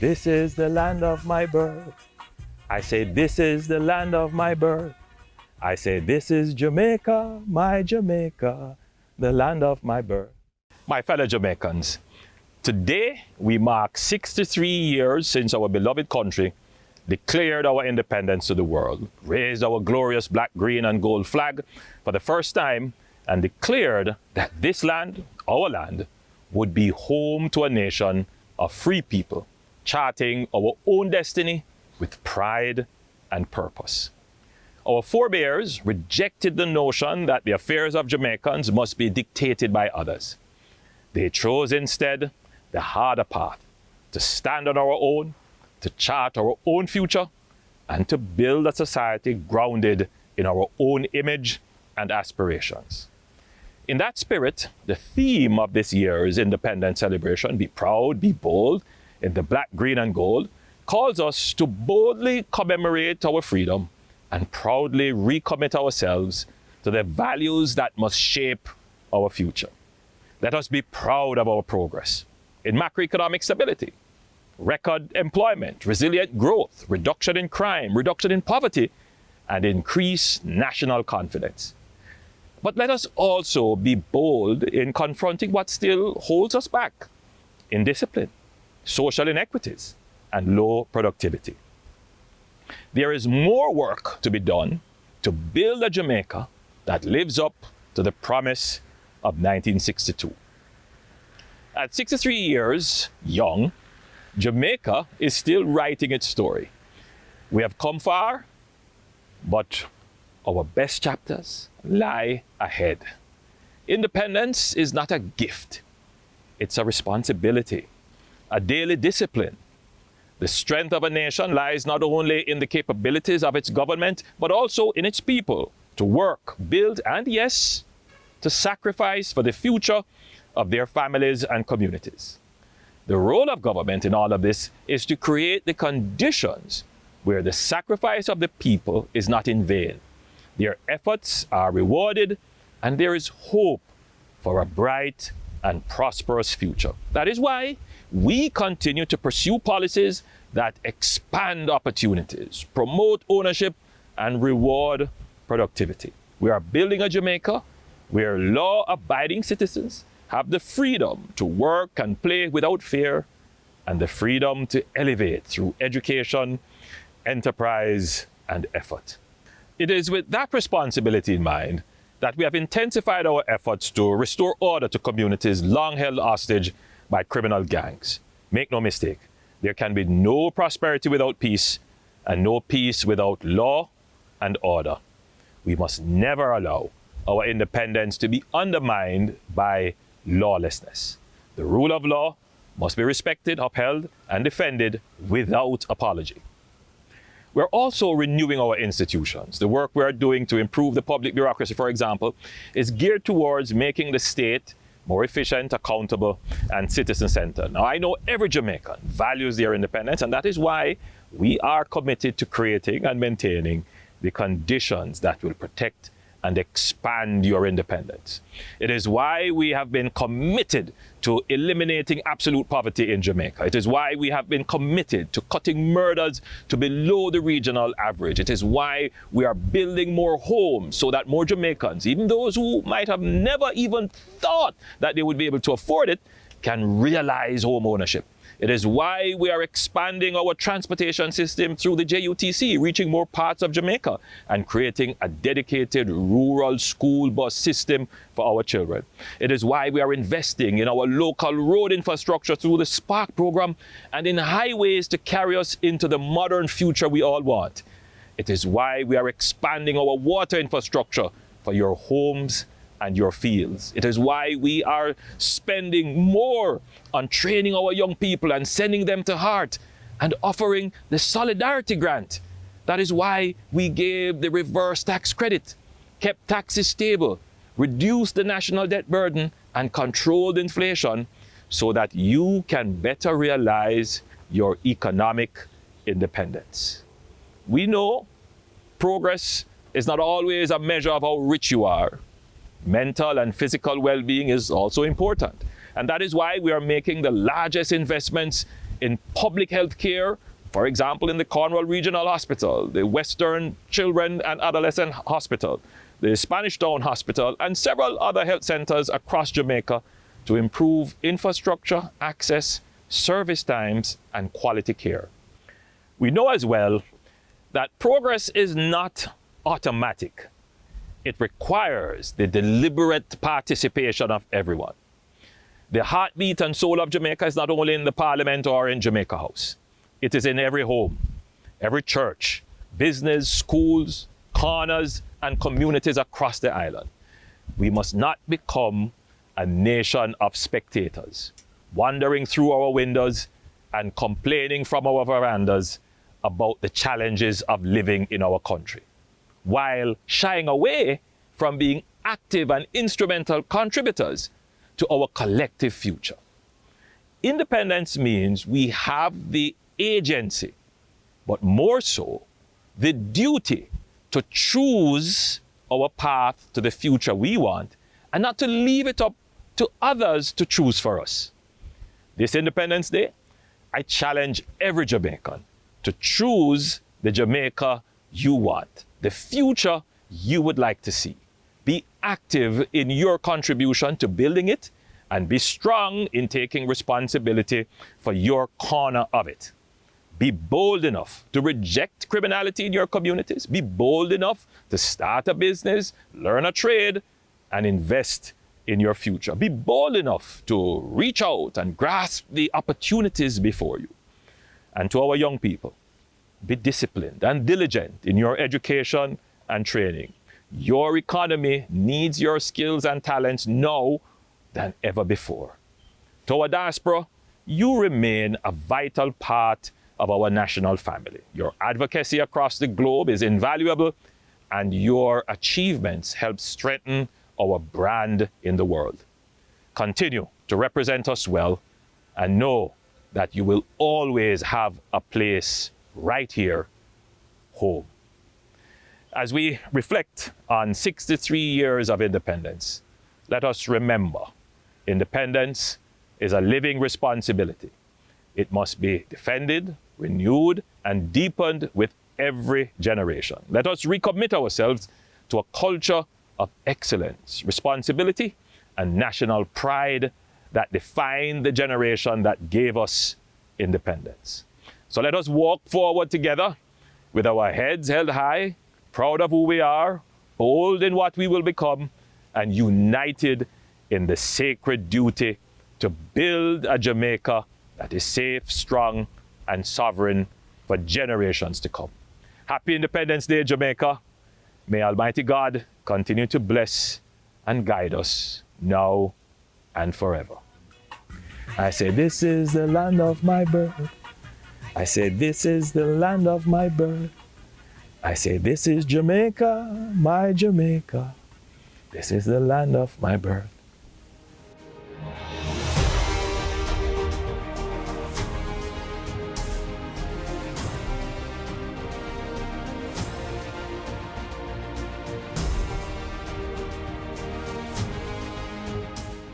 this is the land of my birth. I say, this is the land of my birth. I say, this is Jamaica, my Jamaica, the land of my birth. My fellow Jamaicans, today we mark 63 years since our beloved country declared our independence to the world, raised our glorious black, green, and gold flag for the first time, and declared that this land, our land, would be home to a nation of free people, charting our own destiny with pride and purpose. Our forebears rejected the notion that the affairs of Jamaicans must be dictated by others. They chose instead the harder path, to stand on our own, to chart our own future, and to build a society grounded in our own image and aspirations. In that spirit, the theme of this year's independence celebration, Be Proud, Be Bold, in the black, green, and gold, calls us to boldly commemorate our freedom and proudly recommit ourselves to the values that must shape our future. Let us be proud of our progress in macroeconomic stability, record employment, resilient growth, reduction in crime, reduction in poverty, and increased national confidence. But let us also be bold in confronting what still holds us back: indiscipline, social inequities, and low productivity. There is more work to be done to build a Jamaica that lives up to the promise of 1962. At 63 years young, Jamaica is still writing its story. We have come far, but our best chapters lie ahead. Independence is not a gift. It's a responsibility, a daily discipline. The strength of a nation lies not only in the capabilities of its government, but also in its people to work, build, and yes, to sacrifice for the future of their families and communities. The role of government in all of this is to create the conditions where the sacrifice of the people is not in vain. Their efforts are rewarded, and there is hope for a bright and prosperous future. That is why we continue to pursue policies that expand opportunities, promote ownership, and reward productivity. We are building a Jamaica where law-abiding citizens have the freedom to work and play without fear, and the freedom to elevate through education, enterprise, and effort. It is with that responsibility in mind that we have intensified our efforts to restore order to communities long held hostage by criminal gangs. Make no mistake, there can be no prosperity without peace, and no peace without law and order. We must never allow our independence to be undermined by lawlessness. The rule of law must be respected, upheld, and defended without apology. We're also renewing our institutions. The work we're doing to improve the public bureaucracy, for example, is geared towards making the state more efficient, accountable, and citizen-centered. Now, I know every Jamaican values their independence, and that is why we are committed to creating and maintaining the conditions that will protect and expand your independence. It is why we have been committed to eliminating absolute poverty in Jamaica. It is why we have been committed to cutting murders to below the regional average. It is why we are building more homes so that more Jamaicans, even those who might have never even thought that they would be able to afford it, can realize home ownership. It is why we are expanding our transportation system through the JUTC, reaching more parts of Jamaica and creating a dedicated rural school bus system for our children. It is why we are investing in our local road infrastructure through the Spark program and in highways to carry us into the modern future we all want. It is why we are expanding our water infrastructure for your homes and your fields. It is why we are spending more on training our young people and sending them to heart and offering the Solidarity Grant. That is why we gave the reverse tax credit, kept taxes stable, reduced the national debt burden, and controlled inflation so that you can better realize your economic independence. We know progress is not always a measure of how rich you are. Mental and physical well-being is also important. And that is why we are making the largest investments in public health care, for example, in the Cornwall Regional Hospital, the Western Children and Adolescent Hospital, the Spanish Town Hospital, and several other health centers across Jamaica to improve infrastructure, access, service times, and quality care. We know as well that progress is not automatic. It requires the deliberate participation of everyone. The heartbeat and soul of Jamaica is not only in the Parliament or in Jamaica House. It is in every home, every church, business, schools, corners, and communities across the island. We must not become a nation of spectators, wandering through our windows and complaining from our verandas about the challenges of living in our country, while shying away from being active and instrumental contributors to our collective future. Independence means we have the agency, but more so, the duty to choose our path to the future we want and not to leave it up to others to choose for us. This Independence Day, I challenge every Jamaican to choose the Jamaica you want, the future you would like to see. Be active in your contribution to building it and be strong in taking responsibility for your corner of it. Be bold enough to reject criminality in your communities. Be bold enough to start a business, learn a trade, and invest in your future. Be bold enough to reach out and grasp the opportunities before you. And to our young people, be disciplined and diligent in your education and training. Your economy needs your skills and talents now than ever before. To our diaspora, you remain a vital part of our national family. Your advocacy across the globe is invaluable, and your achievements help strengthen our brand in the world. Continue to represent us well, and know that you will always have a place right here, home. As we reflect on 63 years of independence, let us remember, independence is a living responsibility. It must be defended, renewed, and deepened with every generation. Let us recommit ourselves to a culture of excellence, responsibility, and national pride that define the generation that gave us independence. So let us walk forward together with our heads held high, proud of who we are, bold in what we will become, and united in the sacred duty to build a Jamaica that is safe, strong, and sovereign for generations to come. Happy Independence Day, Jamaica. May Almighty God continue to bless and guide us now and forever. I say, this is the land of my birth. I say, this is the land of my birth. I say, this is Jamaica, my Jamaica. This is the land of my birth.